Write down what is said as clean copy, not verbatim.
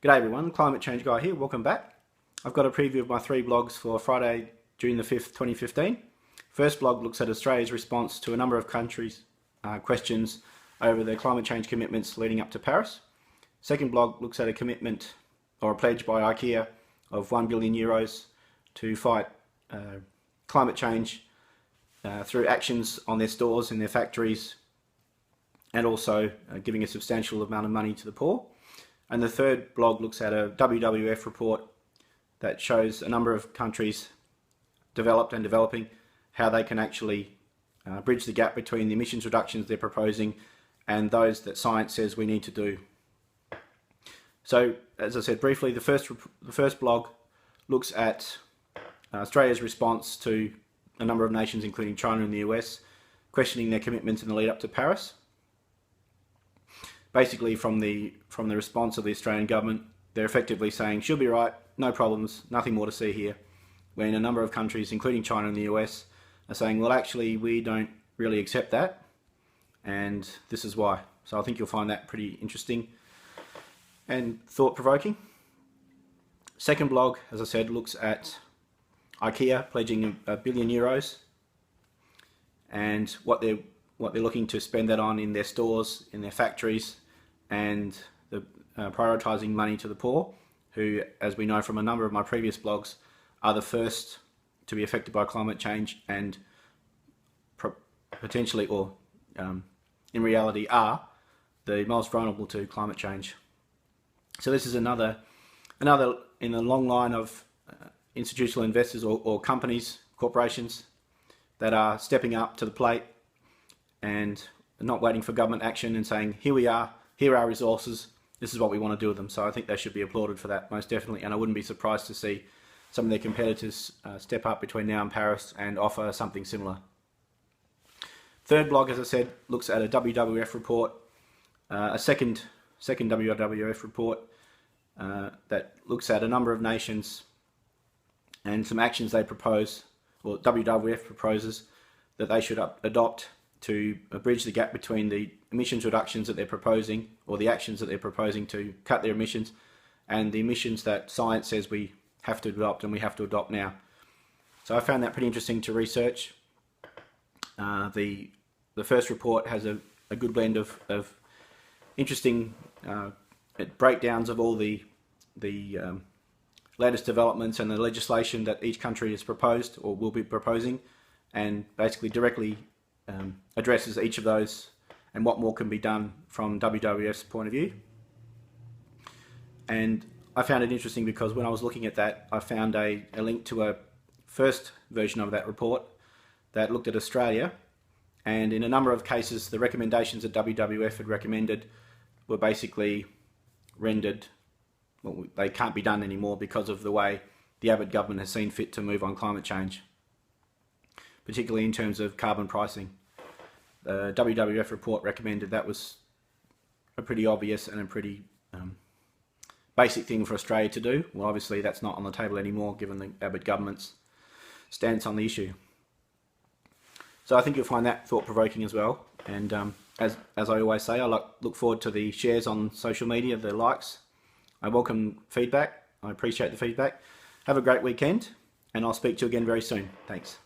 G'day everyone, Climate Change Guy here, welcome back. I've got a preview of my 3 blogs for Friday, June the 5th, 2015. First blog looks at Australia's response to a number of countries' questions over their climate change commitments leading up to Paris. Second blog looks at a commitment or a pledge by IKEA of €1 billion to fight climate change through actions on their stores and their factories, and also giving a substantial amount of money to the poor. And the third blog looks at a WWF report that shows a number of countries, developed and developing, how they can actually bridge the gap between the emissions reductions they're proposing and those that science says we need to do. So, as I said briefly, the first blog looks at Australia's response to a number of nations, including China and the US, questioning their commitments in the lead up to Paris. Basically, from the response of the Australian government, they're effectively saying, should be right, no problems, nothing more to see here. When a number of countries, including China and the US, are saying, well, actually, we don't really accept that, and this is why. So I think you'll find that pretty interesting and thought-provoking. Second blog, as I said, looks at IKEA pledging €1 billion and what they're looking to spend that on in their stores, in their factories, and the prioritising money to the poor, who, as we know from a number of my previous blogs, are the first to be affected by climate change and potentially, or in reality, are the most vulnerable to climate change. So this is another in the long line of institutional investors or companies, corporations, that are stepping up to the plate and not waiting for government action and saying, here we are, here are our resources, this is what we want to do with them. So I think they should be applauded for that, most definitely, and I wouldn't be surprised to see some of their competitors step up between now and Paris and offer something similar. Third blog, as I said, looks at a WWF report, a second WWF report that looks at a number of nations and some actions they propose, or WWF proposes, that they should adopt to bridge the gap between the emissions reductions that they're proposing, or the actions that they're proposing to cut their emissions, and the emissions that science says we have to adopt, and we have to adopt now. So I found that pretty interesting to research. The first report has a good blend of interesting breakdowns of all the latest developments and the legislation that each country has proposed or will be proposing, and basically directly addresses each of those and what more can be done from WWF's point of view. And I found it interesting because when I was looking at that, I found a link to a first version of that report that looked at Australia, and in a number of cases the recommendations that WWF had recommended were basically rendered, well, they can't be done anymore because of the way the Abbott government has seen fit to move on climate change, particularly in terms of carbon pricing. The WWF report recommended that was a pretty obvious and a pretty basic thing for Australia to do. Well, obviously that's not on the table anymore given the Abbott government's stance on the issue. So I think you'll find that thought-provoking as well. And as I always say, I look forward to the shares on social media, the likes. I welcome feedback. I appreciate the feedback. Have a great weekend, and I'll speak to you again very soon. Thanks.